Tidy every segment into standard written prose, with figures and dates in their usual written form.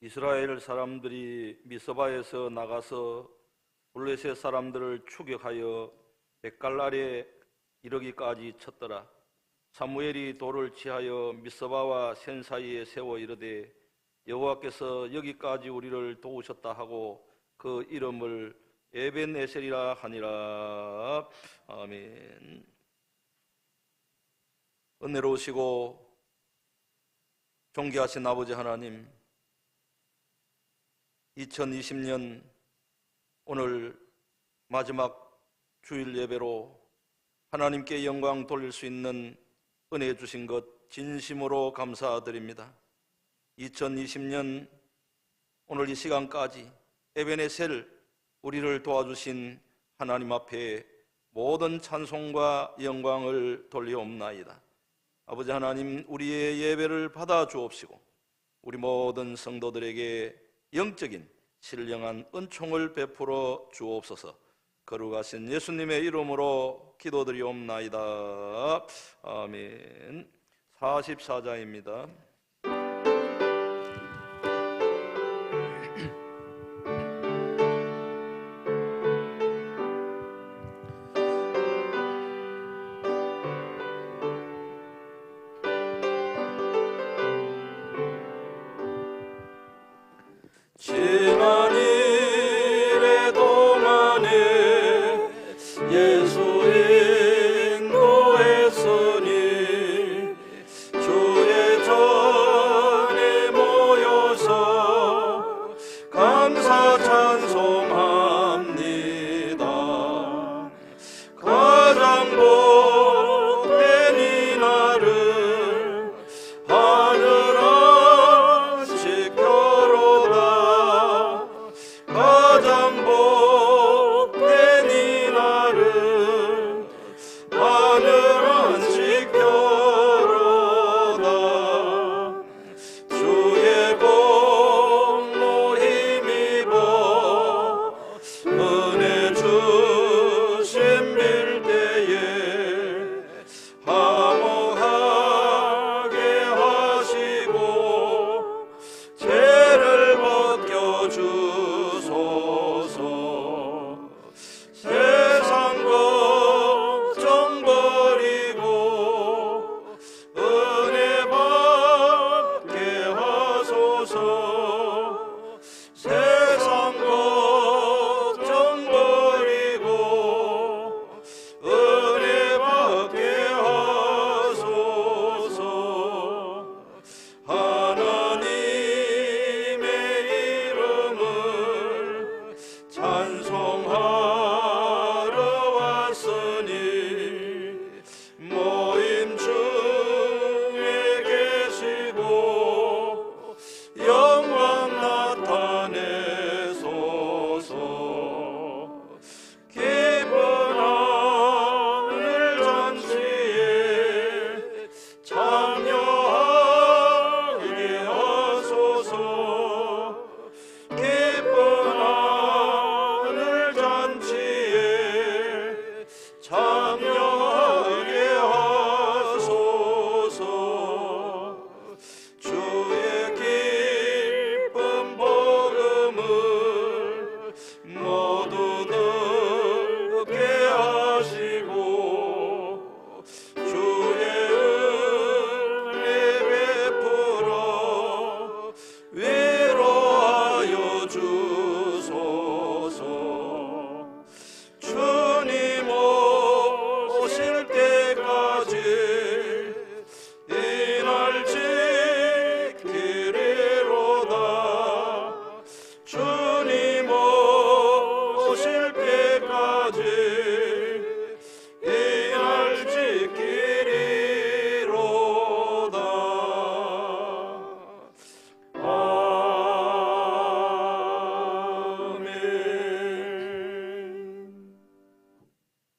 이스라엘 사람들이 미스바에서 나가서 블레셋 사람들을 추격하여 벳갈랄에 이르기까지 쳤더라. 사무엘이 돌을 취하여 미스바와 센 사이에 세워 이르되 여호와께서 여기까지 우리를 도우셨다 하고 그 이름을 에벤에셀이라 하니라. 아멘. 은혜로우시고 존귀하신 아버지 하나님, 2020년 오늘 마지막 주일 예배로 하나님께 영광 돌릴 수 있는 은혜 주신 것 진심으로 감사드립니다. 2020년 오늘 이 시간까지 에베네셀 우리를 도와주신 하나님 앞에 모든 찬송과 영광을 돌리옵나이다. 아버지 하나님, 우리의 예배를 받아 주옵시고 우리 모든 성도들에게 영적인 신령한 은총을 베풀어 주옵소서. 거룩하신 예수님의 이름으로 기도드리옵나이다. 아멘. 44자입니다. 지난 일의 동안에 예수 인도했으니 주의 전에 모여서 감사 찬송합니다. 가장 복된 이날을 하늘은 지켜로다. 가장 복된 이날을 하늘은 지켜로다. 주의 공로 힘입어 은혜 주신 밀대에 화목하게 하시고 죄를 벗겨주소서. 세상 걱정 버리고 은혜 받게 하소서. 세상 걱정 버리고 은혜 받게 하소서. 하나님의 이름을 찬송하러 왔으니 모임 중에 계시고 영광 나타내소서. 기쁜 하늘 잔치에 참여하게 하소서. 기쁜 하늘 잔치에 참여하게 하소서. 주의 기쁜 복음을 모두 듣게 하시고 주의 은혜 베풀어 위로하여 주소서. 주님 오실 때까지 이날 지키리로다. 주님 오실 때까지 이날 지키리로다. 아멘.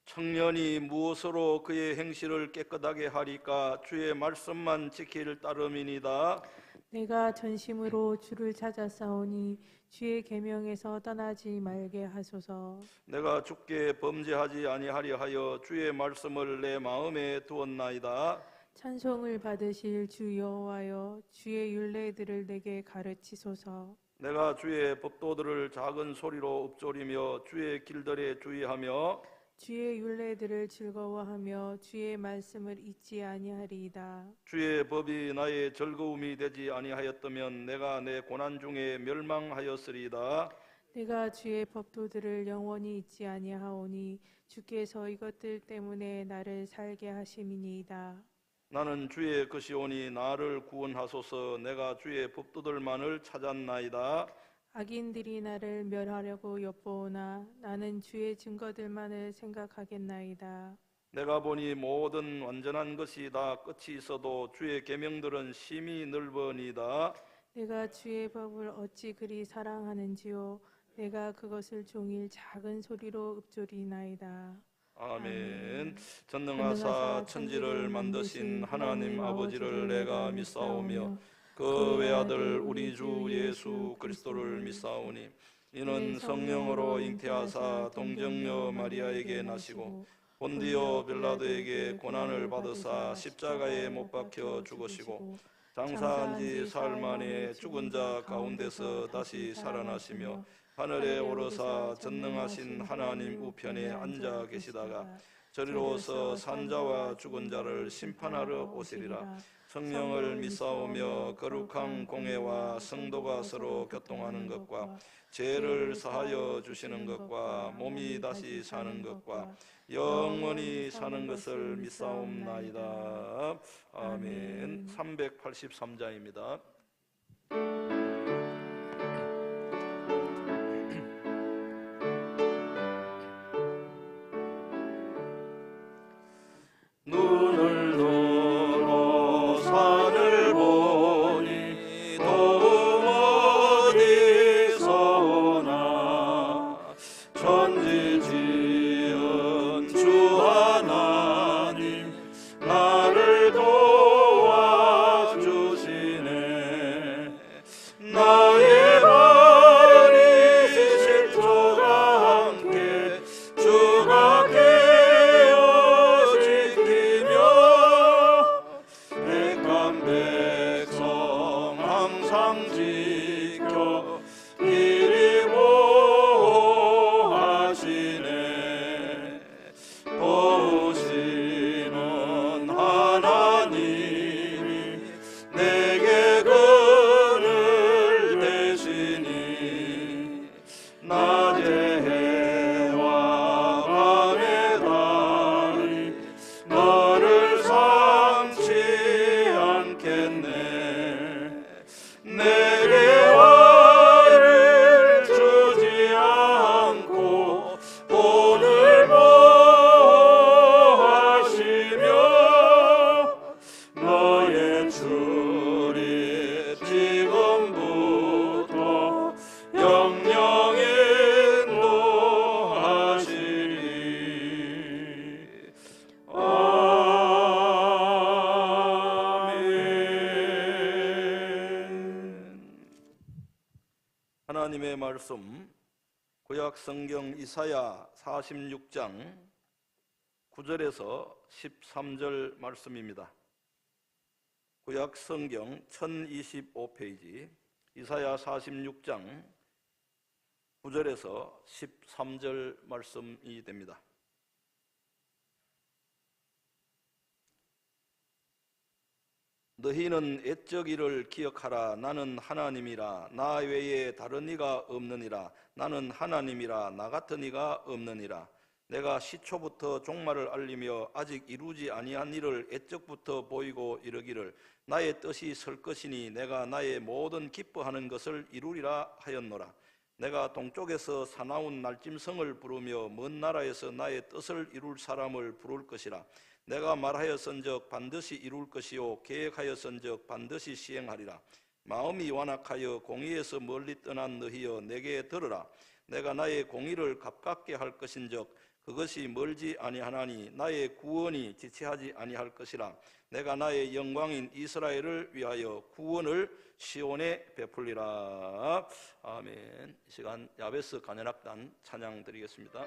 청년이 무엇으로 그의 행실을 깨끗하게 하리까? 주의 말씀만 지킬 따름이니이다. 내가 전심으로 주를 찾아 싸우니 주의 계명에서 떠나지 말게 하소서. 내가 주께 범죄하지 아니하려 하여 주의 말씀을 내 마음에 두었나이다. 찬송을 받으실 주 여호와여, 주의 율례들을 내게 가르치소서. 내가 주의 법도들을 작은 소리로 읊조리며 주의 길들에 주의하며 주의 율례들을 즐거워하며 주의 말씀을 잊지 아니하리이다. 주의 법이 나의 즐거움이 되지 아니하였다면 내가 내 고난 중에 멸망하였으리이다. 내가 주의 법도들을 영원히 잊지 아니하오니 주께서 이것들 때문에 나를 살게 하심이니이다. 나는 주의 것이오니 나를 구원하소서. 내가 주의 법도들만을 찾았나이다. 악인들이 나를 멸하려고 엿보오나 나는 주의 증거들만을 생각하겠나이다. 내가 보니 모든 완전한 것이 다 끝이 있어도 주의 계명들은 심히 넓으니이다. 내가 주의 법을 어찌 그리 사랑하는지요. 내가 그것을 종일 작은 소리로 읊조리나이다. 아멘. 전능하사 천지를 만드신 하나님 아버지를 내가 믿사오며 그 외아들 우리 주 예수 그리스도를 믿사오니 이는 성령으로 잉태하사 동정녀 마리아에게 나시고 본디오 빌라도에게 고난을 받으사 십자가에 못 박혀 죽으시고 장사한 지 사흘 만에 죽은 자 가운데서 다시 살아나시며 하늘에 오르사 전능하신 하나님 우편에 앉아 계시다가 저리로서 산자와 죽은 자를 심판하러 오시리라. 성령을 믿사오며 거룩한 공회와 성도가 서로 교통하는 것과 죄를 사하여 주시는 것과 몸이 다시 사는 것과 영원히 사는 것을 믿사옵나이다. 아멘. 383장입니다. 눈을 들어 산을 보니 도움 어디서 오나 천지 지은 주 하나님 나를 도와주시네. 나의 발이 실족하 않게 주가 백한 백성 항상 지켜 이리 보호하시네. 보시는 하나님이 내게 그늘 되시니 낮에 해와 밤에 달이 너를 삼지 않겠네. 내게 화를 주지 않고 오늘 보호하시며 너의 출입 지금부터 영영 인도하시리. 하나님의 말씀 구약 성경 이사야 46장 9절에서 13절 말씀입니다. 구약 성경 1025페이지 이사야 46장 9절에서 13절 말씀이 됩니다. 너희는 애적 이를 기억하라. 나는 하나님이라. 나 외에 다른 이가 없느니라. 나는 하나님이라. 나 같은 이가 없느니라. 내가 시초부터 종말을 알리며 아직 이루지 아니한 일을 애적부터 보이고 이르기를 나의 뜻이 설 것이니 내가 나의 모든 기뻐하는 것을 이루리라 하였노라. 내가 동쪽에서 사나운 날짐승을 부르며 먼 나라에서 나의 뜻을 이룰 사람을 부를 것이라. 내가 말하였은즉 반드시 이룰 것이요 계획하였은즉 반드시 시행하리라. 마음이 완악하여 공의에서 멀리 떠난 너희여 내게 들으라. 내가 나의 공의를 가깝게 할 것인즉 그것이 멀지 아니하나니 나의 구원이 지체하지 아니할 것이라. 내가 나의 영광인 이스라엘을 위하여 구원을 시온에 베풀리라. 아멘. 이 시간 야베스 간현악단 찬양 드리겠습니다.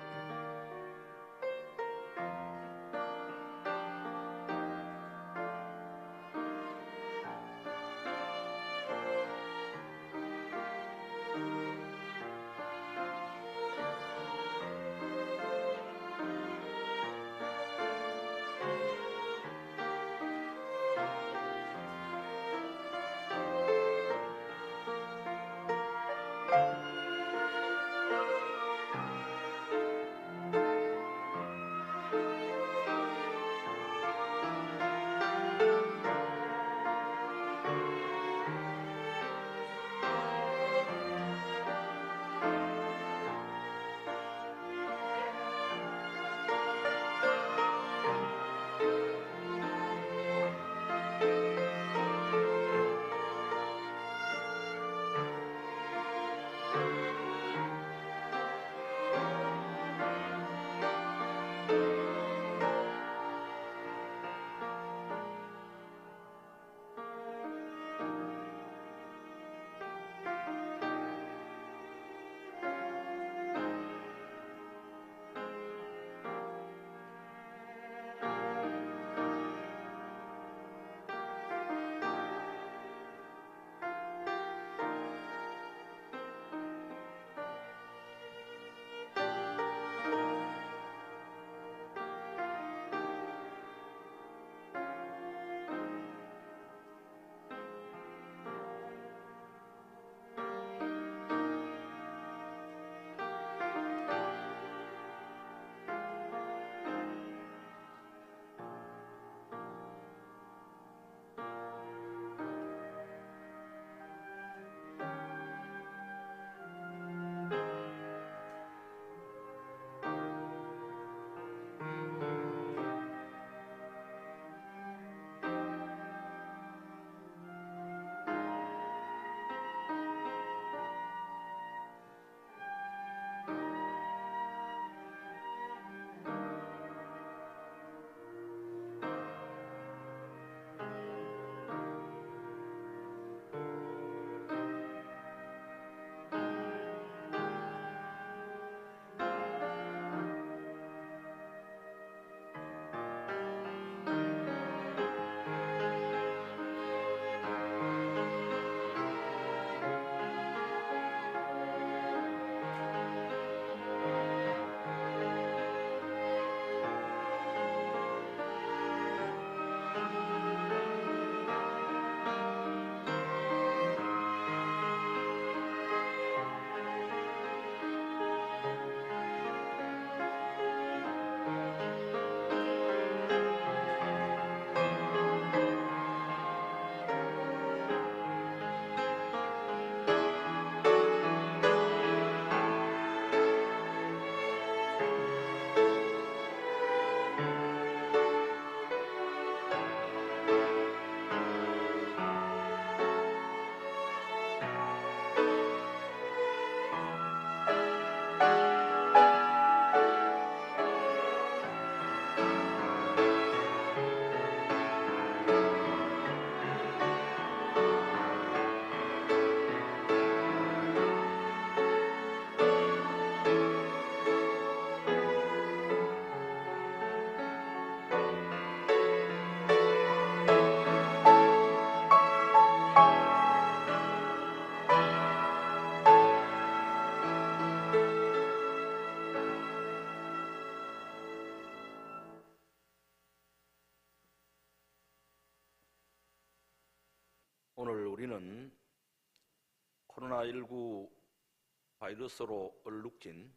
오늘 우리는 코로나19 바이러스로 얼룩진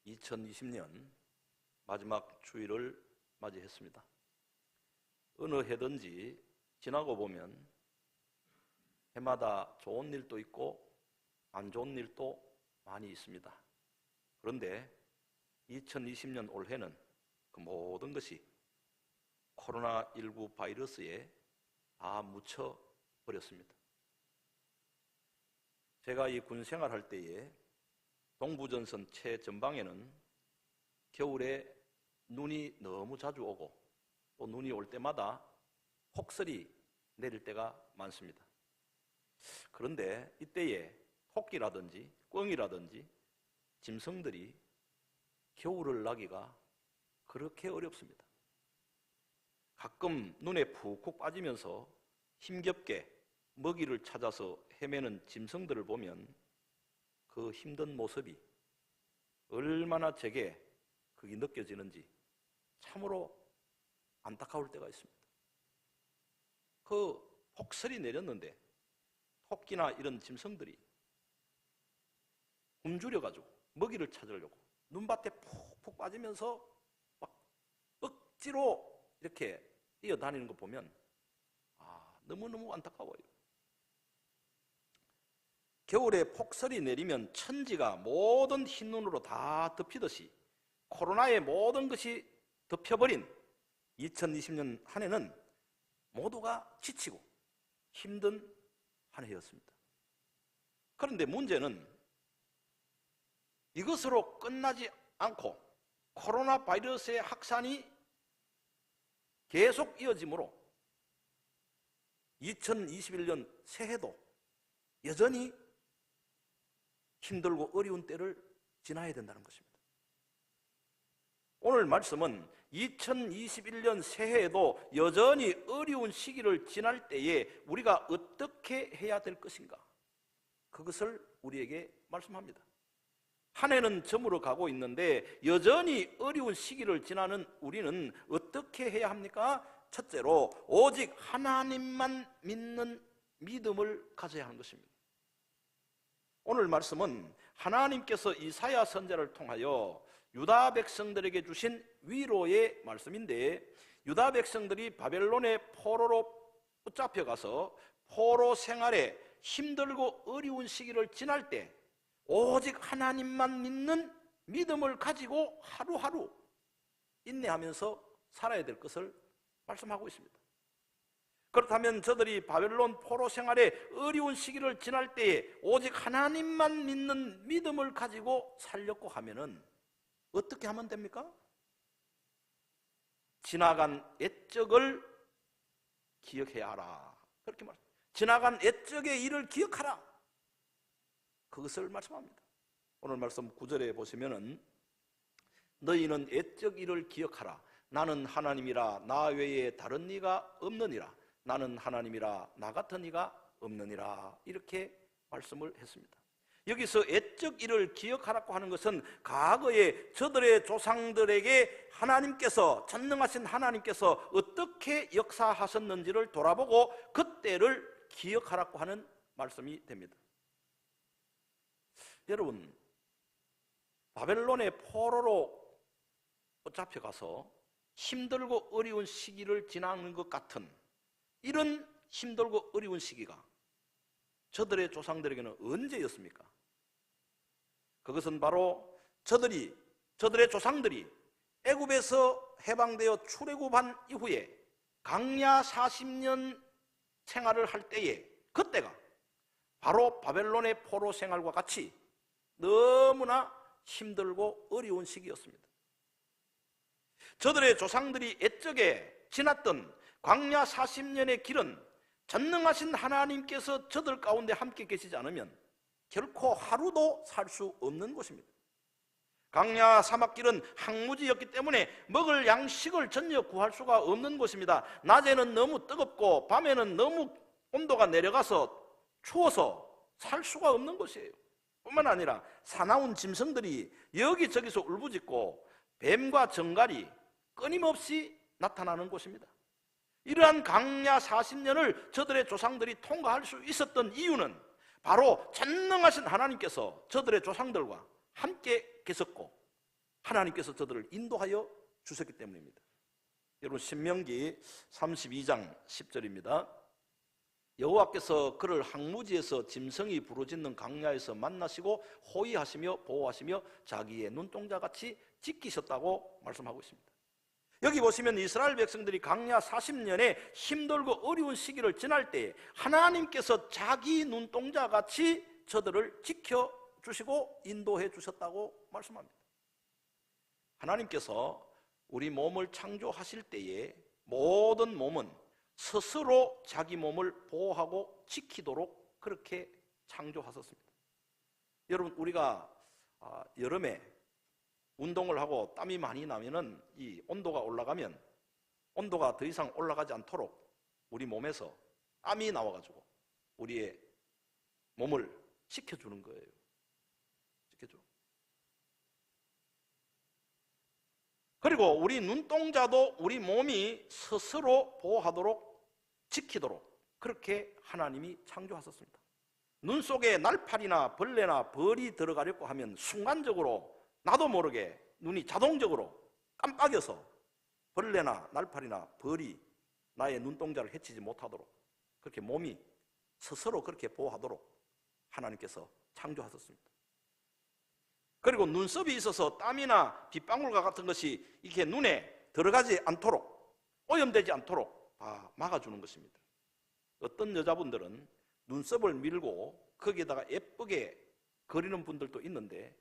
2020년 마지막 주일을 맞이했습니다. 어느 해든지 지나고 보면 해마다 좋은 일도 있고 안 좋은 일도 많이 있습니다. 그런데 2020년 올해는 그 모든 것이 코로나19 바이러스에 다 묻혀버렸습니다. 제가 이 군 생활할 때에 동부전선 최전방에는 겨울에 눈이 너무 자주 오고 또 눈이 올 때마다 폭설이 내릴 때가 많습니다. 그런데 이때에 토끼라든지 꿩이라든지 짐승들이 겨울을 나기가 그렇게 어렵습니다. 가끔 눈에 푹푹 빠지면서 힘겹게 먹이를 찾아서 헤매는 짐승들을 보면 그 힘든 모습이 얼마나 제게 그게 느껴지는지 참으로 안타까울 때가 있습니다. 그 폭설이 내렸는데 토끼나 이런 짐승들이 굶주려가지고 먹이를 찾으려고 눈밭에 푹푹 빠지면서 막 억지로 이렇게 뛰어다니는 거 보면 너무너무 안타까워요. 겨울에 폭설이 내리면 천지가 모든 흰눈으로 다 덮이듯이 코로나의 모든 것이 덮여버린 2020년 한 해는 모두가 지치고 힘든 한 해였습니다. 그런데 문제는 이것으로 끝나지 않고 코로나 바이러스의 확산이 계속 이어지므로 2021년 새해도 여전히 힘들고 어려운 때를 지나야 된다는 것입니다. 오늘 말씀은 2021년 새해에도 여전히 어려운 시기를 지날 때에 우리가 어떻게 해야 될 것인가, 그것을 우리에게 말씀합니다. 한 해는 저물어 가고 있는데 여전히 어려운 시기를 지나는 우리는 어떻게 해야 합니까? 첫째로 오직 하나님만 믿는 믿음을 가져야 하는 것입니다. 오늘 말씀은 하나님께서 이사야 선지자를 통하여 유다 백성들에게 주신 위로의 말씀인데, 유다 백성들이 바벨론의 포로로 붙잡혀가서 포로 생활에 힘들고 어려운 시기를 지날 때 오직 하나님만 믿는 믿음을 가지고 하루하루 인내하면서 살아야 될 것을 말씀하고 있습니다. 그렇다면 저들이 바벨론 포로 생활에 어려운 시기를 지날 때에 오직 하나님만 믿는 믿음을 가지고 살려고 하면은 어떻게 하면 됩니까? 지나간 옛적을 기억해야 하라, 그렇게 말합니다. 지나간 옛적의 일을 기억하라, 그것을 말씀합니다. 오늘 말씀 9절에 보시면은 너희는 옛적 일을 기억하라. 나는 하나님이라 나 외에 다른 이가 없느니라. 나는 하나님이라 나 같은 이가 없느니라. 이렇게 말씀을 했습니다. 여기서 옛적 일을 기억하라고 하는 것은 과거에 저들의 조상들에게 하나님께서, 전능하신 하나님께서 어떻게 역사하셨는지를 돌아보고 그때를 기억하라고 하는 말씀이 됩니다. 여러분, 바벨론의 포로로 잡혀가서 힘들고 어려운 시기를 지나는 것 같은 이런 힘들고 어려운 시기가 저들의 조상들에게는 언제였습니까? 그것은 바로 저들의 조상들이 애굽에서 해방되어 출애굽한 이후에 광야 40년 생활을 할 때에, 그때가 바로 바벨론의 포로 생활과 같이 너무나 힘들고 어려운 시기였습니다. 저들의 조상들이 옛적에 지났던 광야 40년의 길은 전능하신 하나님께서 저들 가운데 함께 계시지 않으면 결코 하루도 살 수 없는 곳입니다. 광야 사막길은 항무지였기 때문에 먹을 양식을 전혀 구할 수가 없는 곳입니다. 낮에는 너무 뜨겁고 밤에는 너무 온도가 내려가서 추워서 살 수가 없는 곳이에요. 뿐만 아니라 사나운 짐승들이 여기저기서 울부짖고 뱀과 정갈이 끊임없이 나타나는 곳입니다. 이러한 강야 40년을 저들의 조상들이 통과할 수 있었던 이유는 바로 전능하신 하나님께서 저들의 조상들과 함께 계셨고 하나님께서 저들을 인도하여 주셨기 때문입니다. 여러분, 신명기 32장 10절입니다. 여호와께서 그를 항무지에서 짐승이 부르짖는 강야에서 만나시고 호위하시며 보호하시며 자기의 눈동자같이 지키셨다고 말씀하고 있습니다. 여기 보시면 이스라엘 백성들이 강야 40년의 힘들고 어려운 시기를 지날 때 하나님께서 자기 눈동자같이 저들을 지켜주시고 인도해 주셨다고 말씀합니다. 하나님께서 우리 몸을 창조하실 때에 모든 몸은 스스로 자기 몸을 보호하고 지키도록 그렇게 창조하셨습니다. 여러분, 우리가 여름에 운동을 하고 땀이 많이 나면은 이 온도가 올라가면 온도가 더 이상 올라가지 않도록 우리 몸에서 땀이 나와가지고 우리의 몸을 지켜주는 거예요. 지켜줘. 그리고 우리 눈동자도 우리 몸이 스스로 보호하도록 지키도록 그렇게 하나님이 창조하셨습니다. 눈 속에 날파리나 벌레나 벌이 들어가려고 하면 순간적으로 나도 모르게 눈이 자동적으로 깜빡여서 벌레나 날파리나 벌이 나의 눈동자를 해치지 못하도록 그렇게 몸이 스스로 그렇게 보호하도록 하나님께서 창조하셨습니다. 그리고 눈썹이 있어서 땀이나 빗방울과 같은 것이 이렇게 눈에 들어가지 않도록 오염되지 않도록 막아주는 것입니다. 어떤 여자분들은 눈썹을 밀고 거기에다가 예쁘게 그리는 분들도 있는데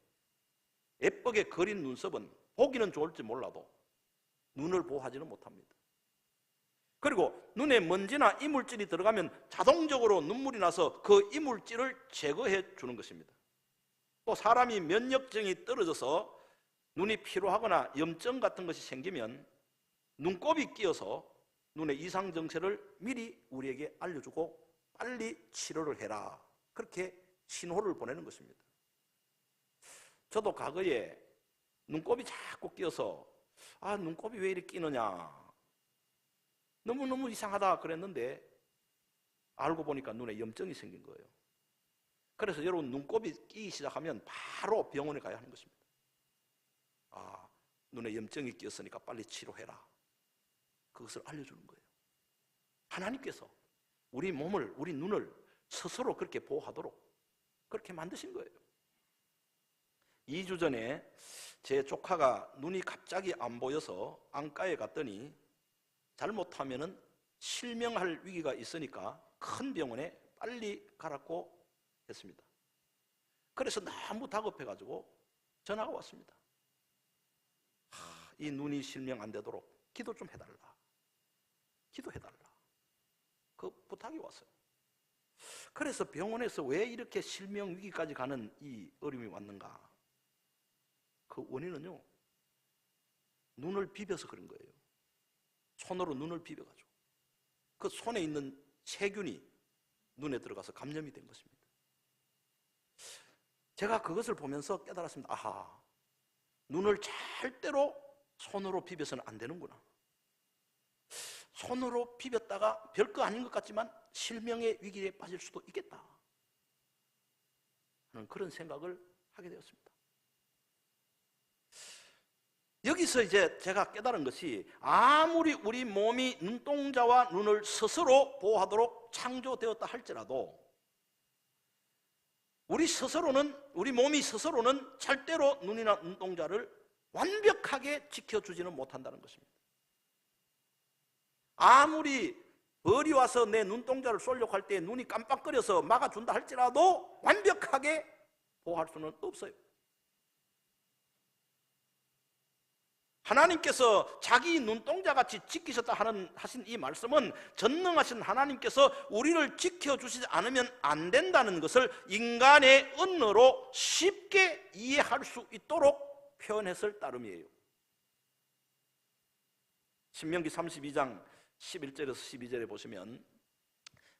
예쁘게 그린 눈썹은 보기는 좋을지 몰라도 눈을 보호하지는 못합니다. 그리고 눈에 먼지나 이물질이 들어가면 자동적으로 눈물이 나서 그 이물질을 제거해 주는 것입니다. 또 사람이 면역력이 떨어져서 눈이 피로하거나 염증 같은 것이 생기면 눈곱이 끼어서 눈의 이상 증세를 미리 우리에게 알려주고 빨리 치료를 해라, 그렇게 신호를 보내는 것입니다. 저도 과거에 눈곱이 자꾸 끼어서 눈곱이 왜 이렇게 끼느냐, 너무너무 이상하다 그랬는데 알고 보니까 눈에 염증이 생긴 거예요. 그래서 여러분, 눈곱이 끼기 시작하면 바로 병원에 가야 하는 것입니다. 눈에 염증이 끼었으니까 빨리 치료해라, 그것을 알려주는 거예요. 하나님께서 우리 몸을, 우리 눈을 스스로 그렇게 보호하도록 그렇게 만드신 거예요. 2주 전에 제 조카가 눈이 갑자기 안 보여서 안과에 갔더니 잘못하면은 실명할 위기가 있으니까 큰 병원에 빨리 가라고 했습니다. 그래서 너무 다급해가지고 전화가 왔습니다. 이 눈이 실명 안 되도록 기도 좀 해달라, 기도해달라, 그 부탁이 왔어요. 그래서 병원에서 왜 이렇게 실명 위기까지 가는 이 어려움이 왔는가? 그 원인은요, 눈을 비벼서 그런 거예요. 손으로 눈을 비벼가지고 그 손에 있는 세균이 눈에 들어가서 감염이 된 것입니다. 제가 그것을 보면서 깨달았습니다. 눈을 절대로 손으로 비벼서는 안 되는구나. 손으로 비볐다가 별거 아닌 것 같지만 실명의 위기에 빠질 수도 있겠다 하는 그런 생각을 하게 되었습니다. 여기서 이제 제가 깨달은 것이, 아무리 우리 몸이 눈동자와 눈을 스스로 보호하도록 창조되었다 할지라도 우리 몸이 스스로는 절대로 눈이나 눈동자를 완벽하게 지켜주지는 못한다는 것입니다. 아무리 벌이 와서 내 눈동자를 쏘려고 할 때 눈이 깜빡거려서 막아준다 할지라도 완벽하게 보호할 수는 없어요. 하나님께서 자기 눈동자같이 지키셨다 하신 이 말씀은 전능하신 하나님께서 우리를 지켜주시지 않으면 안 된다는 것을 인간의 언어로 쉽게 이해할 수 있도록 표현했을 따름이에요. 신명기 32장 11절에서 12절에 보시면,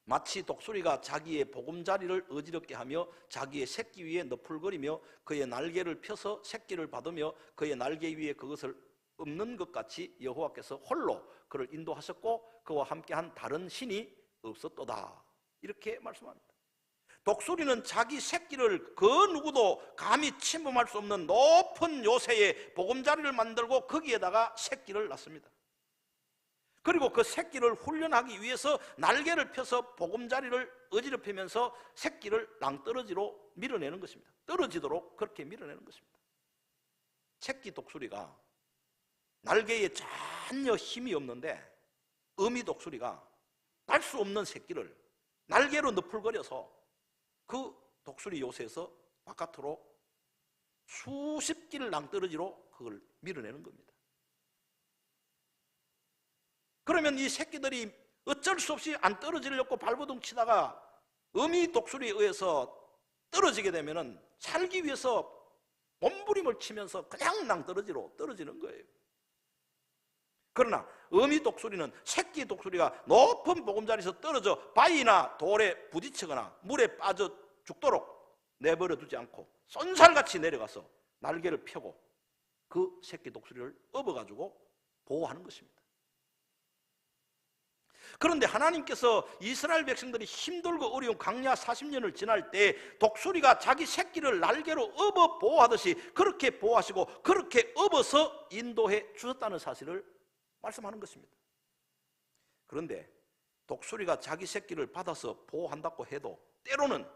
마치 독수리가 자기의 보금자리를 어지럽게 하며 자기의 새끼 위에 너풀거리며 그의 날개를 펴서 새끼를 받으며 그의 날개 위에 그것을 없는 것 같이 여호와께서 홀로 그를 인도하셨고 그와 함께한 다른 신이 없었도다. 이렇게 말씀합니다. 독수리는 자기 새끼를 그 누구도 감히 침범할 수 없는 높은 요새에 보금자리를 만들고 거기에다가 새끼를 낳습니다. 그리고 그 새끼를 훈련하기 위해서 날개를 펴서 보금자리를 어지럽히면서 새끼를 낭떠러지로 밀어내는 것입니다. 떨어지도록 그렇게 밀어내는 것입니다. 새끼 독수리가 날개에 전혀 힘이 없는데 어미 독수리가 날 수 없는 새끼를 날개로 너풀거려서 그 독수리 요새에서 바깥으로 수십 길 낭떠러지로 그걸 밀어내는 겁니다. 그러면 이 새끼들이 어쩔 수 없이 안 떨어지려고 발버둥 치다가 어미 독수리에 의해서 떨어지게 되면은 살기 위해서 몸부림을 치면서 그냥 낭떠러지로 떨어지는 거예요. 그러나 어미 독수리는 새끼 독수리가 높은 보금자리에서 떨어져 바위나 돌에 부딪히거나 물에 빠져 죽도록 내버려 두지 않고 쏜살같이 내려가서 날개를 펴고 그 새끼 독수리를 업어가지고 보호하는 것입니다. 그런데 하나님께서 이스라엘 백성들이 힘들고 어려운 광야 40년을 지날 때 독수리가 자기 새끼를 날개로 업어 보호하듯이 그렇게 보호하시고 그렇게 업어서 인도해 주셨다는 사실을 말씀하는 것입니다. 그런데 독수리가 자기 새끼를 받아서 보호한다고 해도 때로는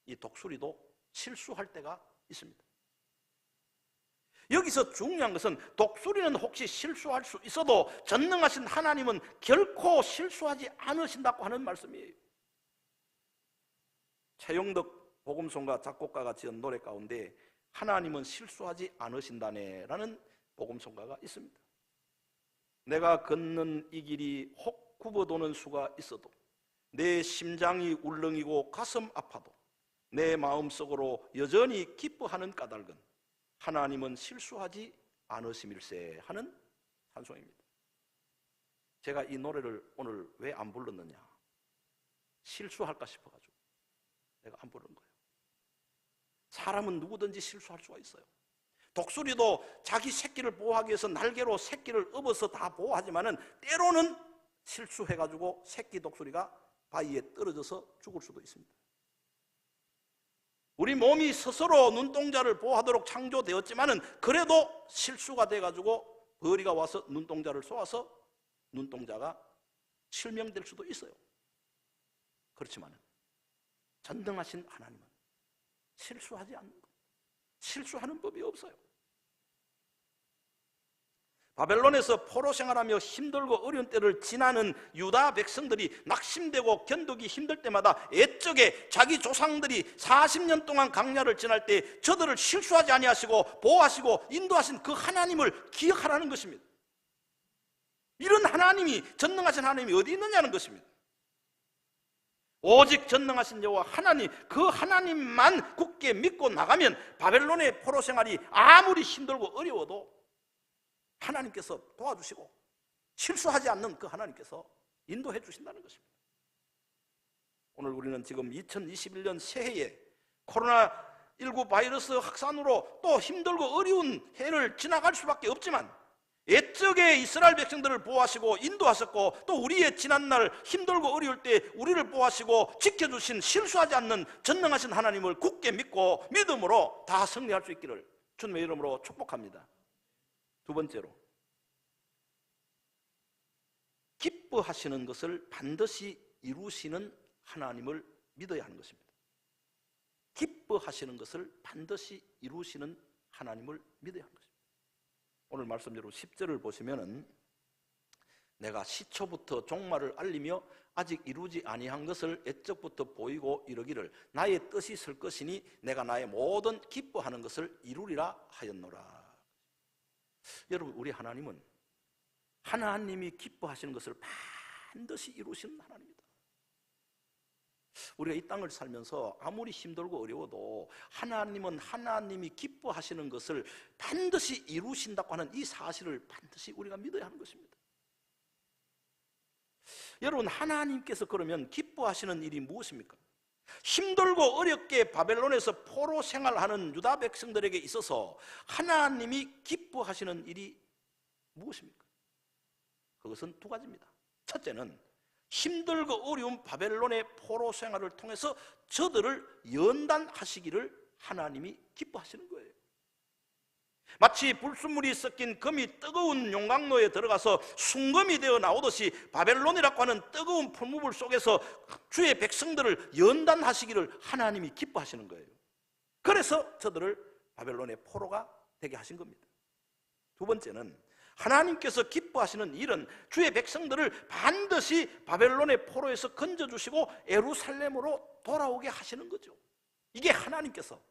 이 독수리도 실수할 때가 있습니다. 여기서 중요한 것은 독수리는 혹시 실수할 수 있어도 전능하신 하나님은 결코 실수하지 않으신다고 하는 말씀이에요. 최용덕 복음송가 작곡가가 지은 노래 가운데 하나님은 실수하지 않으신다네 라는 복음송가가 있습니다. 내가 걷는 이 길이 혹 굽어도는 수가 있어도 내 심장이 울렁이고 가슴 아파도 내 마음속으로 여전히 기뻐하는 까닭은 하나님은 실수하지 않으심일세 하는 찬송입니다. 제가 이 노래를 오늘 왜 안 불렀느냐, 실수할까 싶어가지고 내가 안 부른 거예요. 사람은 누구든지 실수할 수가 있어요. 독수리도 자기 새끼를 보호하기 위해서 날개로 새끼를 업어서 다 보호하지만은 때로는 실수해가지고 새끼 독수리가 바위에 떨어져서 죽을 수도 있습니다. 우리 몸이 스스로 눈동자를 보호하도록 창조되었지만은 그래도 실수가 돼가지고 벌이가 와서 눈동자를 쏘아서 눈동자가 실명될 수도 있어요. 그렇지만은 전능하신 하나님은 실수하지 않는 것, 실수하는 법이 없어요. 바벨론에서 포로 생활하며 힘들고 어려운 때를 지나는 유다 백성들이 낙심되고 견디기 힘들 때마다 애적에 자기 조상들이 40년 동안 광야를 지날 때 저들을 실수하지 아니하시고 보호하시고 인도하신 그 하나님을 기억하라는 것입니다. 이런 하나님이, 전능하신 하나님이 어디 있느냐는 것입니다. 오직 전능하신 여호와 하나님, 그 하나님만 굳게 믿고 나가면 바벨론의 포로 생활이 아무리 힘들고 어려워도 하나님께서 도와주시고 실수하지 않는 그 하나님께서 인도해 주신다는 것입니다. 오늘 우리는 지금 2021년 새해에 코로나19 바이러스 확산으로 또 힘들고 어려운 해를 지나갈 수밖에 없지만 옛적에 이스라엘 백성들을 보호하시고 인도하셨고 또 우리의 지난날 힘들고 어려울 때 우리를 보호하시고 지켜주신 실수하지 않는 전능하신 하나님을 굳게 믿고 믿음으로 다 승리할 수 있기를 주님의 이름으로 축복합니다. 두 번째로, 기뻐하시는 것을 반드시 이루시는 하나님을 믿어야 하는 것입니다. 기뻐하시는 것을 반드시 이루시는 하나님을 믿어야 하는 것입니다. 오늘 말씀대로 10절을 보시면은 내가 시초부터 종말을 알리며 아직 이루지 아니한 것을 옛적부터 보이고 이르기를 나의 뜻이 설 것이니 내가 나의 모든 기뻐하는 것을 이루리라 하였노라. 여러분, 우리 하나님은 하나님이 기뻐하시는 것을 반드시 이루시는 하나님입니다. 우리가 이 땅을 살면서 아무리 힘들고 어려워도 하나님은 하나님이 기뻐하시는 것을 반드시 이루신다고 하는 이 사실을 반드시 우리가 믿어야 하는 것입니다. 여러분, 하나님께서 그러면 기뻐하시는 일이 무엇입니까? 힘들고 어렵게 바벨론에서 포로 생활하는 유다 백성들에게 있어서 하나님이 기뻐하시는 일이 무엇입니까? 그것은 두 가지입니다. 첫째는 힘들고 어려운 바벨론의 포로 생활을 통해서 저들을 연단하시기를 하나님이 기뻐하시는 거예요. 마치 불순물이 섞인 금이 뜨거운 용광로에 들어가서 순금이 되어 나오듯이 바벨론이라고 하는 뜨거운 풀무불 속에서 주의 백성들을 연단하시기를 하나님이 기뻐하시는 거예요. 그래서 저들을 바벨론의 포로가 되게 하신 겁니다. 두 번째는 하나님께서 기뻐하시는 일은 주의 백성들을 반드시 바벨론의 포로에서 건져주시고 예루살렘으로 돌아오게 하시는 거죠. 이게 하나님께서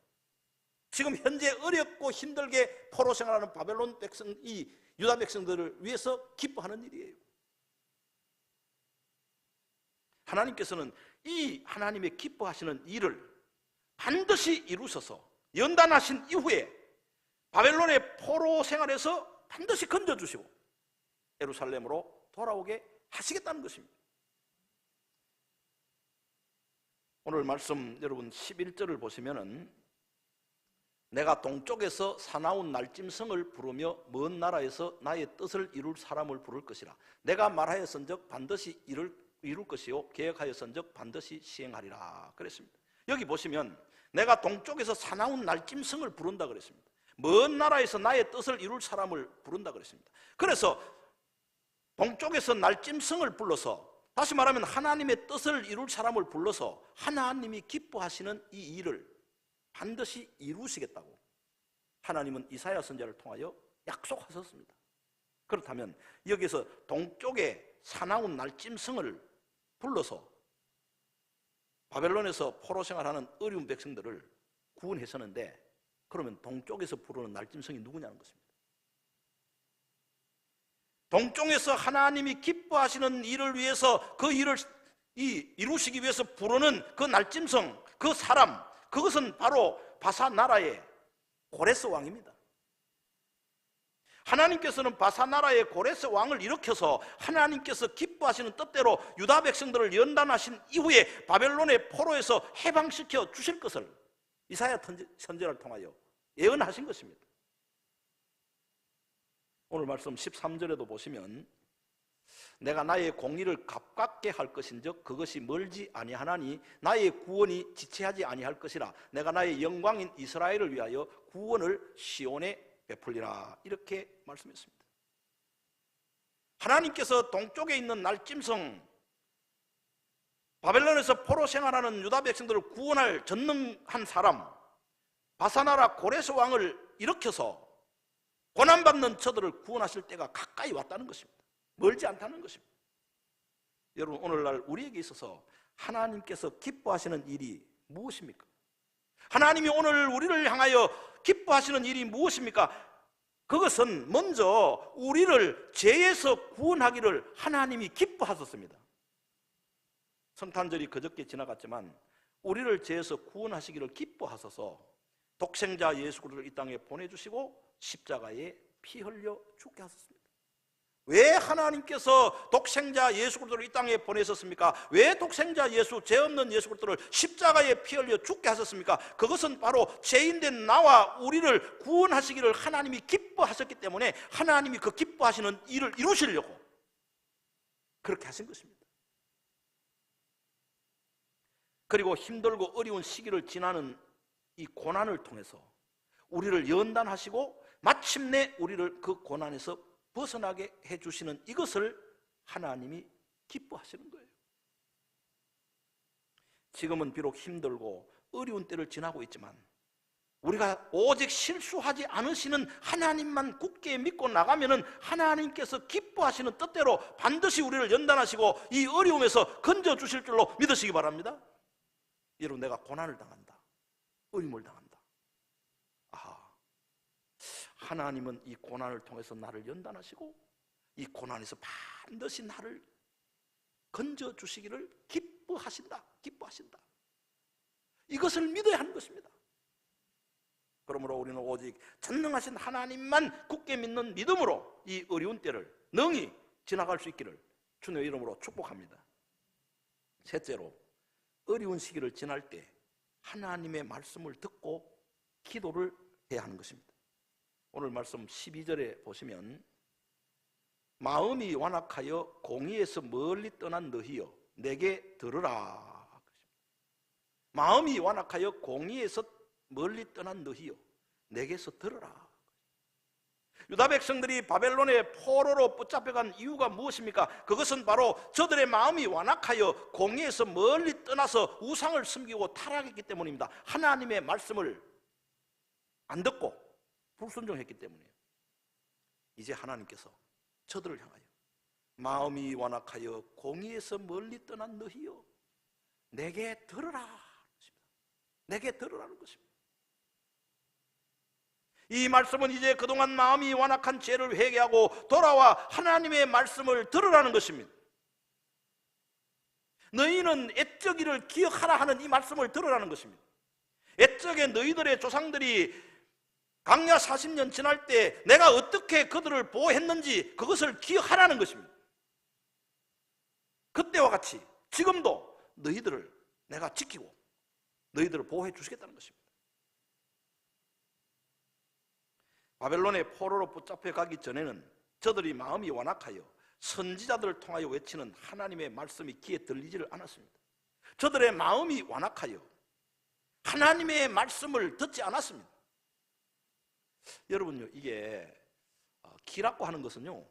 지금 현재 어렵고 힘들게 포로 생활하는 바벨론 백성, 이 유다 백성들을 위해서 기뻐하는 일이에요. 하나님께서는 이 하나님의 기뻐하시는 일을 반드시 이루셔서 연단하신 이후에 바벨론의 포로 생활에서 반드시 건져주시고 예루살렘으로 돌아오게 하시겠다는 것입니다. 오늘 말씀 여러분 11절을 보시면은 내가 동쪽에서 사나운 날짐승을 부르며 먼 나라에서 나의 뜻을 이룰 사람을 부를 것이라. 내가 말하였은즉 반드시 이룰 것이요 계획하였은즉 반드시 시행하리라 그랬습니다. 여기 보시면 내가 동쪽에서 사나운 날짐승을 부른다 그랬습니다. 먼 나라에서 나의 뜻을 이룰 사람을 부른다 그랬습니다. 그래서 동쪽에서 날짐승을 불러서, 다시 말하면 하나님의 뜻을 이룰 사람을 불러서 하나님이 기뻐하시는 이 일을 반드시 이루시겠다고 하나님은 이사야 선지자를 통하여 약속하셨습니다. 그렇다면 여기서 동쪽에 사나운 날짐승을 불러서 바벨론에서 포로 생활하는 어려운 백성들을 구원했었는데, 그러면 동쪽에서 부르는 날짐승이 누구냐는 것입니다. 동쪽에서 하나님이 기뻐하시는 일을 위해서 그 일을 이루시기 위해서 부르는 그 날짐승, 그 사람, 그것은 바로 바사 나라의 고레스 왕입니다. 하나님께서는 바사 나라의 고레스 왕을 일으켜서 하나님께서 기뻐하시는 뜻대로 유다 백성들을 연단하신 이후에 바벨론의 포로에서 해방시켜 주실 것을 이사야 선지자를 통하여 예언하신 것입니다. 오늘 말씀 13절에도 보시면 내가 나의 공의를 가깝게 할 것인즉 그것이 멀지 아니하나니 나의 구원이 지체하지 아니할 것이라. 내가 나의 영광인 이스라엘을 위하여 구원을 시온에 베풀리라. 이렇게 말씀했습니다. 하나님께서 동쪽에 있는 날짐승, 바벨론에서 포로 생활하는 유다 백성들을 구원할 전능한 사람 바사나라 고레스 왕을 일으켜서 고난받는 저들을 구원하실 때가 가까이 왔다는 것입니다. 멀지 않다는 것입니다. 여러분, 오늘날 우리에게 있어서 하나님께서 기뻐하시는 일이 무엇입니까? 하나님이 오늘 우리를 향하여 기뻐하시는 일이 무엇입니까? 그것은 먼저 우리를 죄에서 구원하기를 하나님이 기뻐하셨습니다. 성탄절이 그저께 지나갔지만 우리를 죄에서 구원하시기를 기뻐하셔서 독생자 예수 그리스도를 이 땅에 보내주시고 십자가에 피 흘려 죽게 하셨습니다. 왜 하나님께서 독생자 예수 그리스도를 이 땅에 보내셨습니까? 왜 독생자 예수, 죄 없는 예수 그리스도를 십자가에 피 흘려 죽게 하셨습니까? 그것은 바로 죄인된 나와 우리를 구원하시기를 하나님이 기뻐하셨기 때문에 하나님이 그 기뻐하시는 일을 이루시려고 그렇게 하신 것입니다. 그리고 힘들고 어려운 시기를 지나는 이 고난을 통해서 우리를 연단하시고 마침내 우리를 그 고난에서 벗어나게 해주시는 이것을 하나님이 기뻐하시는 거예요. 지금은 비록 힘들고 어려운 때를 지나고 있지만 우리가 오직 실수하지 않으시는 하나님만 굳게 믿고 나가면은 하나님께서 기뻐하시는 뜻대로 반드시 우리를 연단하시고 이 어려움에서 건져주실 줄로 믿으시기 바랍니다. 여러분, 내가 고난을 당한다, 어려움을 당한다. 하나님은 이 고난을 통해서 나를 연단하시고 이 고난에서 반드시 나를 건져주시기를 기뻐하신다. 이것을 믿어야 하는 것입니다. 그러므로 우리는 오직 전능하신 하나님만 굳게 믿는 믿음으로 이 어려운 때를 능히 지나갈 수 있기를 주님의 이름으로 축복합니다. 셋째로, 어려운 시기를 지날 때 하나님의 말씀을 듣고 기도를 해야 하는 것입니다. 오늘 말씀 12절에 보시면 마음이 완악하여 공의에서 멀리 떠난 너희여 내게 들으라. 마음이 완악하여 공의에서 멀리 떠난 너희여 내게서 들으라. 유다 백성들이 바벨론의 포로로 붙잡혀간 이유가 무엇입니까? 그것은 바로 저들의 마음이 완악하여 공의에서 멀리 떠나서 우상을 섬기고 타락했기 때문입니다. 하나님의 말씀을 안 듣고 불순종했기 때문이에요. 이제 하나님께서 저들을 향하여 마음이 완악하여 공의에서 멀리 떠난 너희여 내게 들으라. 내게 들으라는 것입니다. 이 말씀은 이제 그동안 마음이 완악한 죄를 회개하고 돌아와 하나님의 말씀을 들으라는 것입니다. 너희는 옛적이를 기억하라 하는 이 말씀을 들으라는 것입니다. 옛적에 너희들의 조상들이 광야 40년 지날 때 내가 어떻게 그들을 보호했는지 그것을 기억하라는 것입니다. 그때와 같이 지금도 너희들을 내가 지키고 너희들을 보호해 주시겠다는 것입니다. 바벨론의 포로로 붙잡혀 가기 전에는 저들이 마음이 완악하여 선지자들을 통하여 외치는 하나님의 말씀이 귀에 들리지를 않았습니다. 저들의 마음이 완악하여 하나님의 말씀을 듣지 않았습니다. 여러분요, 이게 귀라고 하는 것은요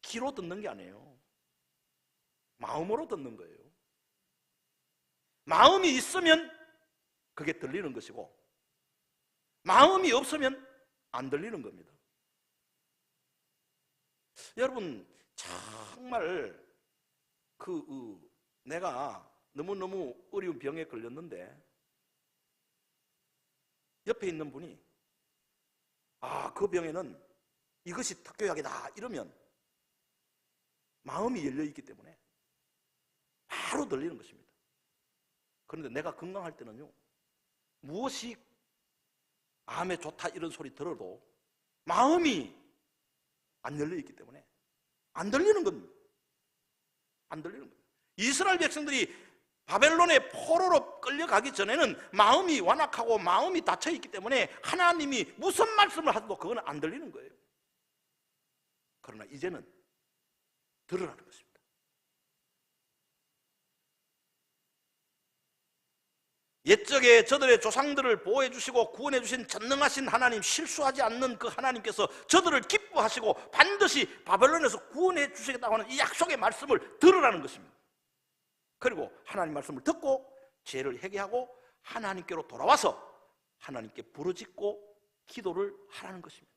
귀로 듣는 게 아니에요. 마음으로 듣는 거예요. 마음이 있으면 그게 들리는 것이고 마음이 없으면 안 들리는 겁니다. 여러분 정말 내가 너무너무 어려운 병에 걸렸는데 옆에 있는 분이 그 병에는 이것이 특효약이다 이러면 마음이 열려있기 때문에 바로 들리는 것입니다. 그런데 내가 건강할 때는요 무엇이 암에 좋다 이런 소리 들어도 마음이 안 열려있기 때문에 안 들리는 겁니다. 안 들리는 겁니다. 이스라엘 백성들이 바벨론의 포로로 끌려가기 전에는 마음이 완악하고 마음이 닫혀있기 때문에 하나님이 무슨 말씀을 하셔도 그건 안 들리는 거예요. 그러나 이제는 들으라는 것입니다. 옛적에 저들의 조상들을 보호해 주시고 구원해 주신 전능하신 하나님, 실수하지 않는 그 하나님께서 저들을 기뻐하시고 반드시 바벨론에서 구원해 주시겠다고 하는 이 약속의 말씀을 들으라는 것입니다. 그리고 하나님 말씀을 듣고 죄를 회개하고 하나님께로 돌아와서 하나님께 부르짖고 기도를 하라는 것입니다.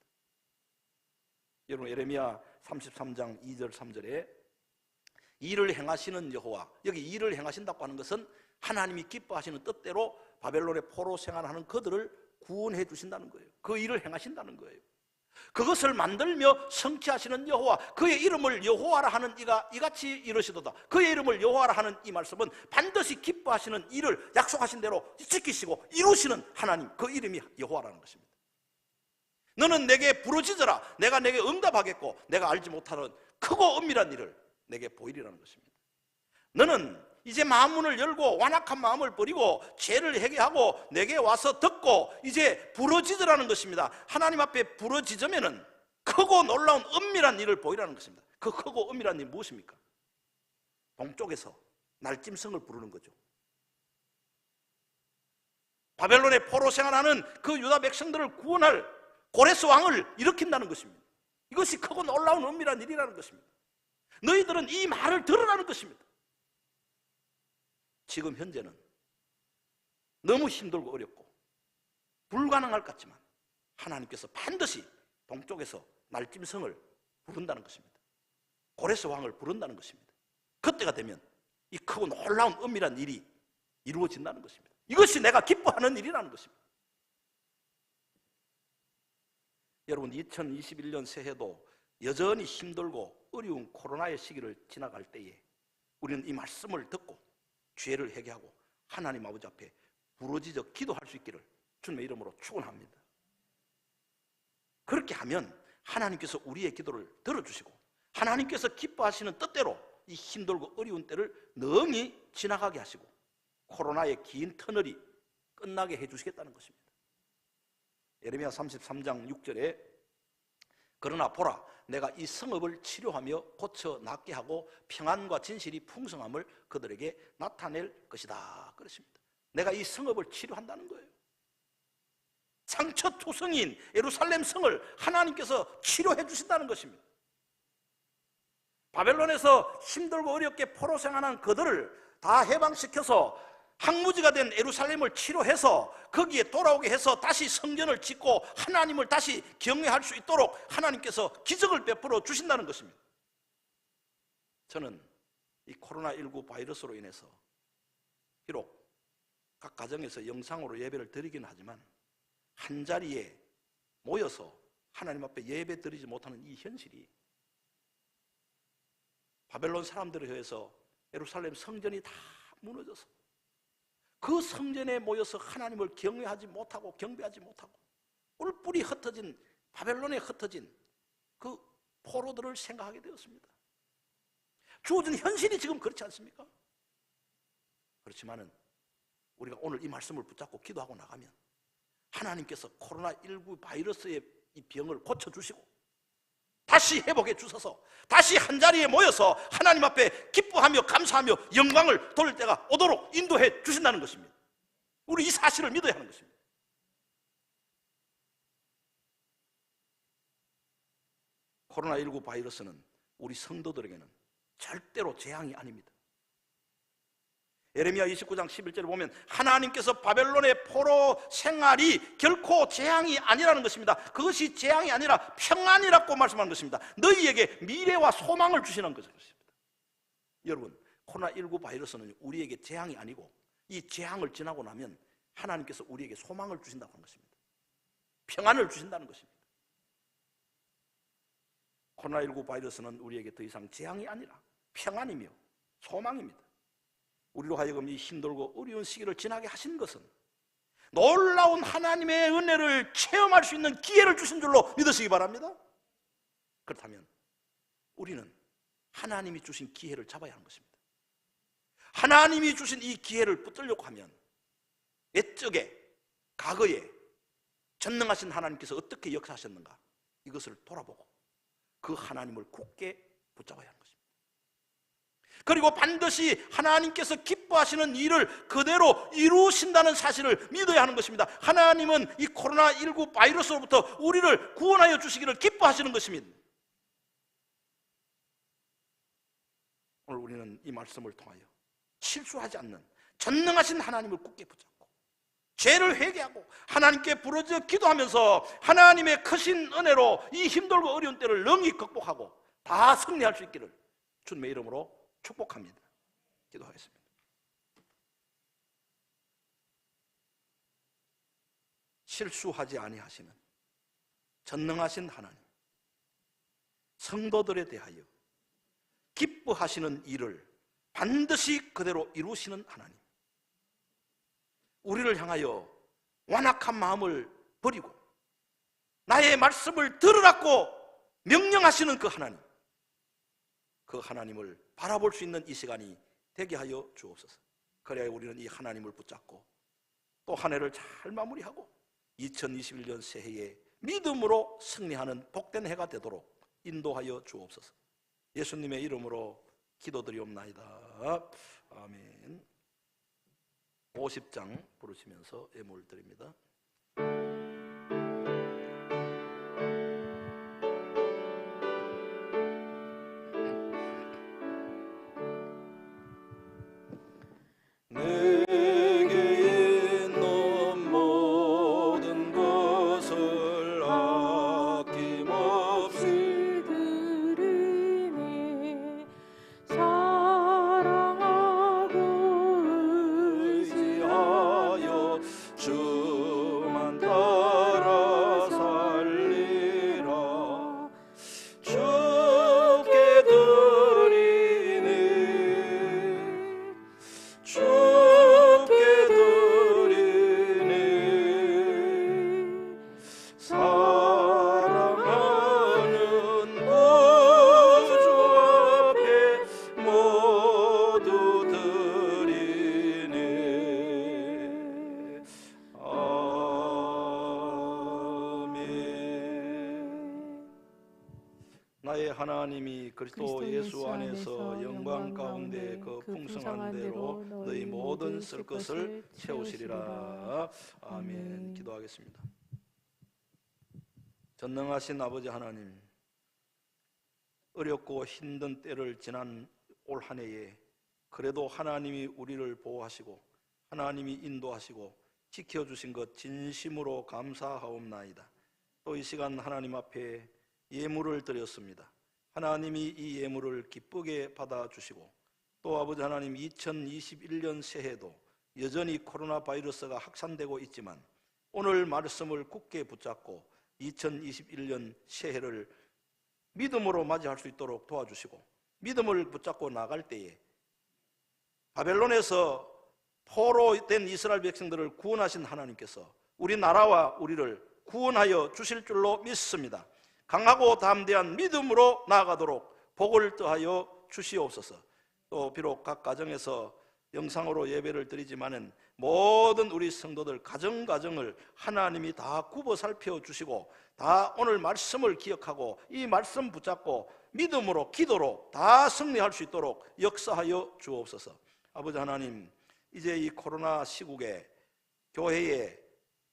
여러분 예레미야 33장 2절 3절에 일을 행하시는 여호와, 여기 일을 행하신다고 하는 것은 하나님이 기뻐하시는 뜻대로 바벨론의 포로 생활하는 그들을 구원해 주신다는 거예요. 그 일을 행하신다는 거예요. 그것을 만들며 성취하시는 여호와, 그의 이름을 여호와라 하는 이가 이같이 이르시도다. 그의 이름을 여호와라 하는 이 말씀은 반드시 기뻐하시는 일을 약속하신 대로 지키시고 이루시는 하나님, 그 이름이 여호와라는 것입니다. 너는 내게 부르짖으라. 내가 내게 응답하겠고 내가 알지 못하는 크고 은밀한 일을 내게 보이리라는 것입니다. 너는 이제 마음문을 열고 완악한 마음을 버리고 죄를 회개하고 내게 와서 듣고 이제 부르짖으라는 것입니다. 하나님 앞에 부르짖으면은 크고 놀라운 은밀한 일을 보이라는 것입니다. 그 크고 은밀한 일이 무엇입니까? 동쪽에서 날짐승을 부르는 거죠. 바벨론의 포로 생활하는 그 유다 백성들을 구원할 고레스 왕을 일으킨다는 것입니다. 이것이 크고 놀라운 은밀한 일이라는 것입니다. 너희들은 이 말을 들으라는 것입니다. 지금 현재는 너무 힘들고 어렵고 불가능할 것 같지만 하나님께서 반드시 동쪽에서 날짐승을 부른다는 것입니다. 고레스 왕을 부른다는 것입니다. 그때가 되면 이 크고 놀라운 은밀한 일이 이루어진다는 것입니다. 이것이 내가 기뻐하는 일이라는 것입니다. 여러분 2021년 새해도 여전히 힘들고 어려운 코로나의 시기를 지나갈 때에 우리는 이 말씀을 듣고 죄를 회개하고 하나님 아버지 앞에 부르짖어 기도할 수 있기를 주님의 이름으로 축원합니다. 그렇게 하면 하나님께서 우리의 기도를 들어주시고 하나님께서 기뻐하시는 뜻대로 이 힘들고 어려운 때를 능히 지나가게 하시고 코로나의 긴 터널이 끝나게 해주시겠다는 것입니다. 예레미야 33장 6절에 그러나 보라, 내가 이 성읍을 치료하며 고쳐 낫게 하고 평안과 진실이 풍성함을 그들에게 나타낼 것이다 그렇습니다. 내가 이 성읍을 치료한다는 거예요. 상처투성인 예루살렘 성을 하나님께서 치료해 주신다는 것입니다. 바벨론에서 힘들고 어렵게 포로 생활한 그들을 다 해방시켜서 항무지가 된 예루살렘을 치료해서 거기에 돌아오게 해서 다시 성전을 짓고 하나님을 다시 경외할 수 있도록 하나님께서 기적을 베풀어 주신다는 것입니다. 저는 이 코로나19 바이러스로 인해서 비록 각 가정에서 영상으로 예배를 드리긴 하지만 한 자리에 모여서 하나님 앞에 예배 드리지 못하는 이 현실이 바벨론 사람들에 의해서 예루살렘 성전이 다 무너져서 그 성전에 모여서 하나님을 경외하지 못하고 경배하지 못하고 뿔뿔이 흩어진 바벨론에 흩어진 그 포로들을 생각하게 되었습니다. 주어진 현실이 지금 그렇지 않습니까? 그렇지만은 우리가 오늘 이 말씀을 붙잡고 기도하고 나가면 하나님께서 코로나19 바이러스의 이 병을 고쳐주시고 다시 회복해 주셔서 다시 한자리에 모여서 하나님 앞에 기뻐하며 감사하며 영광을 돌릴 때가 오도록 인도해 주신다는 것입니다. 우리 이 사실을 믿어야 하는 것입니다. 코로나19 바이러스는 우리 성도들에게는 절대로 재앙이 아닙니다. 예레미야 29장 11절에 보면 하나님께서 바벨론의 포로 생활이 결코 재앙이 아니라는 것입니다. 그것이 재앙이 아니라 평안이라고 말씀하는 것입니다. 너희에게 미래와 소망을 주시는 것입니다. 여러분, 코로나19 바이러스는 우리에게 재앙이 아니고 이 재앙을 지나고 나면 하나님께서 우리에게 소망을 주신다고 하는 것입니다. 평안을 주신다는 것입니다. 코로나19 바이러스는 우리에게 더 이상 재앙이 아니라 평안이며 소망입니다. 우리로 하여금 이 힘들고 어려운 시기를 지나게 하신 것은 놀라운 하나님의 은혜를 체험할 수 있는 기회를 주신 줄로 믿으시기 바랍니다. 그렇다면 우리는 하나님이 주신 기회를 잡아야 하는 것입니다. 하나님이 주신 이 기회를 붙들려고 하면 옛적에 과거에 전능하신 하나님께서 어떻게 역사하셨는가 이것을 돌아보고 그 하나님을 굳게 붙잡아야 하는 것입니다. 그리고 반드시 하나님께서 기뻐하시는 일을 그대로 이루신다는 사실을 믿어야 하는 것입니다. 하나님은 이 코로나19 바이러스로부터 우리를 구원하여 주시기를 기뻐하시는 것입니다. 오늘 우리는 이 말씀을 통하여 실수하지 않는 전능하신 하나님을 굳게 붙잡고 죄를 회개하고 하나님께 부르짖어 기도하면서 하나님의 크신 은혜로 이 힘들고 어려운 때를 능히 극복하고 다 승리할 수 있기를 주님의 이름으로 축복합니다. 기도하겠습니다. 실수하지 아니하시는 전능하신 하나님, 성도들에 대하여 기뻐하시는 일을 반드시 그대로 이루시는 하나님, 우리를 향하여 완악한 마음을 버리고 나의 말씀을 들으라고 명령하시는 그 하나님, 그 하나님을 바라볼 수 있는 이 시간이 되게 하여 주옵소서. 그래야 우리는 이 하나님을 붙잡고 또 한 해를 잘 마무리하고 2021년 새해에 믿음으로 승리하는 복된 해가 되도록 인도하여 주옵소서. 예수님의 이름으로 기도드리옵나이다. 아멘. 50장 부르시면서 예물 드립니다. 주 나의 하나님이 그리스도 그리스도 예수 안에서 영광 가운데 그 풍성한 대로 너희 모든 쓸 것을 채우시리라. 아멘. 기도하겠습니다. 전능하신 아버지 하나님, 어렵고 힘든 때를 지난 올 한 해에 그래도 하나님이 우리를 보호하시고 하나님이 인도하시고 지켜주신 것 진심으로 감사하옵나이다. 또 이 시간 하나님 앞에 예물을 드렸습니다. 하나님이 이 예물을 기쁘게 받아주시고 또 아버지 하나님 2021년 새해도 여전히 코로나 바이러스가 확산되고 있지만 오늘 말씀을 굳게 붙잡고 2021년 새해를 믿음으로 맞이할 수 있도록 도와주시고 믿음을 붙잡고 나갈 때에 바벨론에서 포로 된 이스라엘 백성들을 구원하신 하나님께서 우리 나라와 우리를 구원하여 주실 줄로 믿습니다. 강하고 담대한 믿음으로 나아가도록 복을 더하여 주시옵소서. 또 비록 각 가정에서 영상으로 예배를 드리지만은 모든 우리 성도들 가정을 하나님이 다 굽어 살펴 주시고 다 오늘 말씀을 기억하고 이 말씀 붙잡고 믿음으로 기도로 다 승리할 수 있도록 역사하여 주옵소서. 아버지 하나님, 이제 이 코로나 시국에 교회에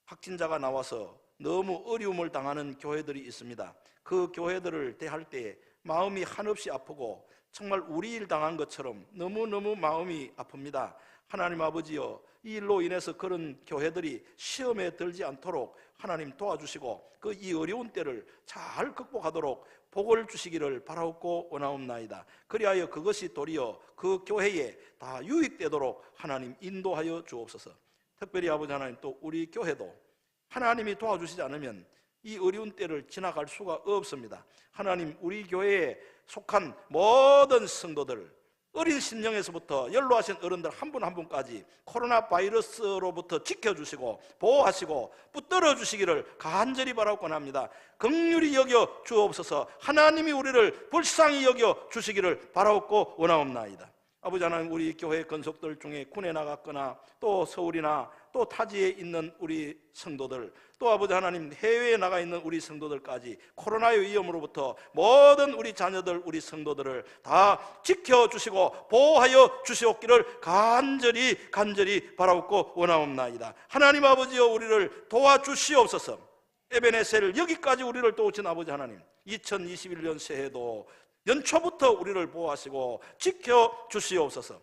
확진자가 나와서 너무 어려움을 당하는 교회들이 있습니다. 그 교회들을 대할 때 마음이 한없이 아프고 정말 우리 일 당한 것처럼 너무너무 마음이 아픕니다. 하나님 아버지여, 이 일로 인해서 그런 교회들이 시험에 들지 않도록 하나님 도와주시고 그 이 어려운 때를 잘 극복하도록 복을 주시기를 바라옵고 원하옵나이다. 그리하여 그것이 도리어 그 교회에 다 유익되도록 하나님 인도하여 주옵소서. 특별히 아버지 하나님, 또 우리 교회도 하나님이 도와주시지 않으면 이 어려운 때를 지나갈 수가 없습니다. 하나님, 우리 교회에 속한 모든 성도들, 어린 신령에서부터 연로하신 어른들 한 분 한 분까지 코로나 바이러스로부터 지켜주시고 보호하시고 붙들어 주시기를 간절히 바라곤 합니다. 긍휼히 여겨 주옵소서. 하나님이 우리를 불쌍히 여겨 주시기를 바라옵고 원하옵나이다. 아버지 하나님, 우리 교회 건속들 중에 군에 나갔거나 또 서울이나 또 타지에 있는 우리 성도들, 또 아버지 하나님 해외에 나가 있는 우리 성도들까지 코로나의 위험으로부터 모든 우리 자녀들, 우리 성도들을 다 지켜주시고 보호하여 주시옵기를 간절히 바라옵고 원하옵나이다. 하나님 아버지여, 우리를 도와주시옵소서. 에베네셀 여기까지 우리를 도우신 아버지 하나님, 2021년 새해도 연초부터 우리를 보호하시고 지켜주시옵소서.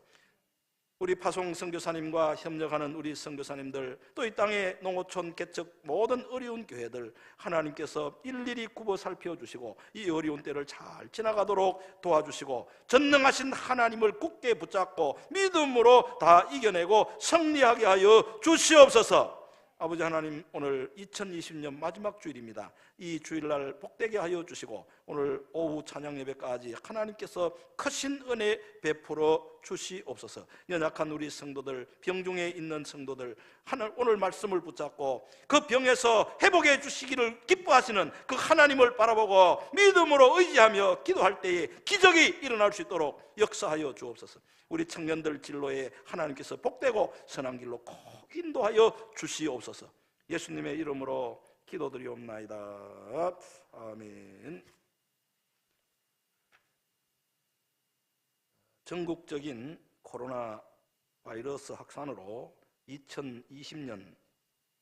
우리 파송 선교사님과 협력하는 우리 선교사님들, 또 이 땅의 농어촌 개척 모든 어려운 교회들 하나님께서 일일이 굽어 살펴주시고 이 어려운 때를 잘 지나가도록 도와주시고 전능하신 하나님을 굳게 붙잡고 믿음으로 다 이겨내고 승리하게 하여 주시옵소서. 아버지 하나님, 오늘 2020년 마지막 주일입니다. 이 주일날 복되게 하여 주시고 오늘 오후 찬양 예배까지 하나님께서 크신 은혜 베풀어 주시옵소서. 연약한 우리 성도들, 병 중에 있는 성도들 오늘 말씀을 붙잡고 그 병에서 회복해 주시기를 기뻐하시는 그 하나님을 바라보고 믿음으로 의지하며 기도할 때에 기적이 일어날 수 있도록 역사하여 주옵소서. 우리 청년들 진로에 하나님께서 복되고 선한 길로 꼭 인도하여 주시옵소서. 예수님의 이름으로 기도드리옵나이다. 아멘. 전국적인 코로나 바이러스 확산으로 2020년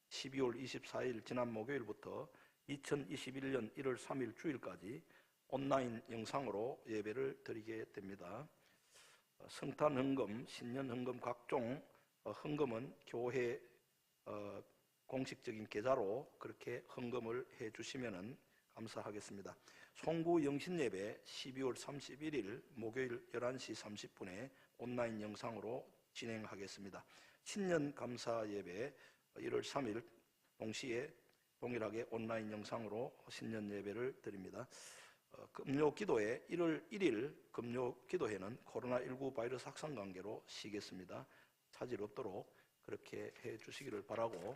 12월 24일 지난 목요일부터 2021년 1월 3일 주일까지 온라인 영상으로 예배를 드리게 됩니다. 성탄 헌금, 신년 헌금, 각종 헌금은 교회 공식적인 계좌로 그렇게 헌금을 해주시면 감사하겠습니다. 송구 영신예배 12월 31일 목요일 11시 30분에 온라인 영상으로 진행하겠습니다. 신년 감사 예배 1월 3일 동시에 동일하게 온라인 영상으로 신년 예배를 드립니다. 금요 기도회 1월 1일 금요 기도회는 코로나19 바이러스 확산 관계로 쉬겠습니다. 차질 없도록 그렇게 해 주시기를 바라고,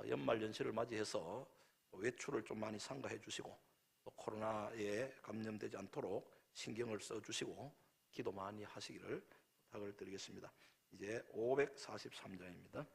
연말 연시를 맞이해서 외출을 좀 많이 삼가해 주시고 또 코로나에 감염되지 않도록 신경을 써 주시고 기도 많이 하시기를 부탁을 드리겠습니다. 이제 543장입니다.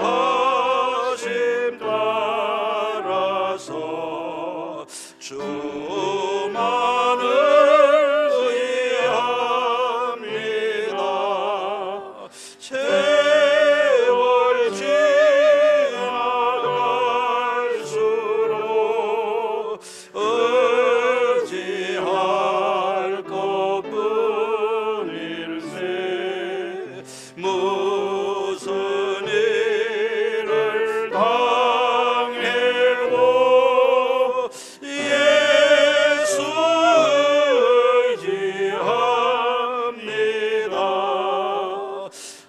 인도하심 따라서 주만을 의합니다. 세월 지나갈수록 의지할 것뿐일세. 무슨 일을 당해도 예수 의지합니다.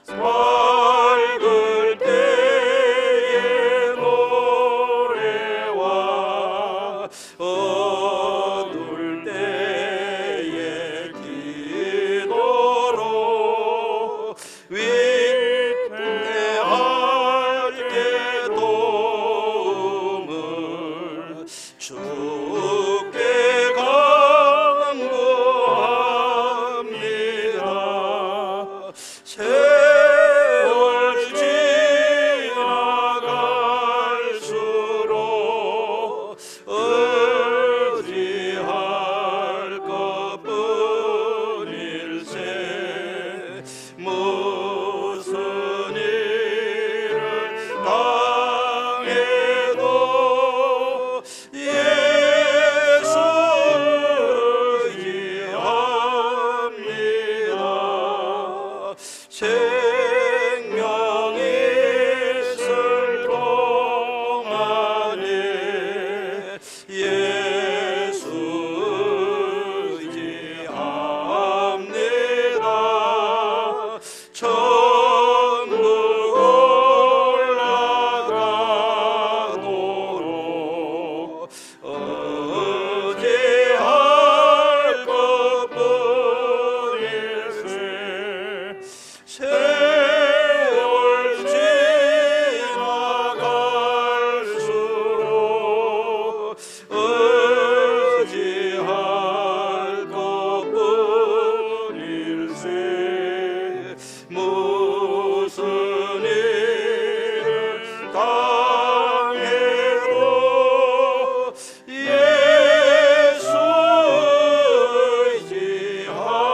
밝을 때의 노래와 어두울 때의 기도로 위대하게 도움을 주께 간구합니다. 세월 지나갈수록 의지할 것뿐일세. 무슨 일을 당해도 예수 의지합니다. 생명이 있을 동안에 예수 의지합니다. 천국 올라가도록 의지할 것뿐일세. 세월 지나갈수록 의지할 것뿐일세. 무슨 일을 당해도 예수 의지합니다.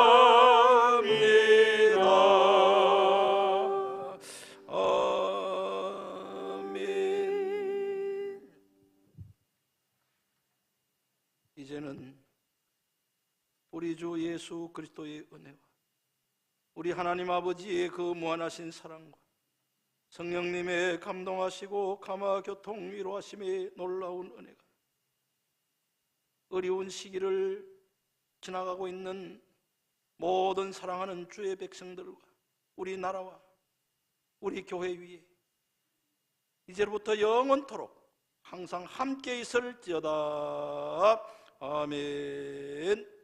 아멘. 이제는 우리 주 예수 그리스도의 은혜와 우리 하나님 아버지의 그 무한하신 사랑과 성령님의 감동하시고 감화 교통 위로하심의 놀라운 은혜가 어려운 시기를 지나가고 있는 모든 사랑하는 주의 백성들과 우리 나라와 우리 교회 위에 이제부터 영원토록 항상 함께 있을지어다. 아멘.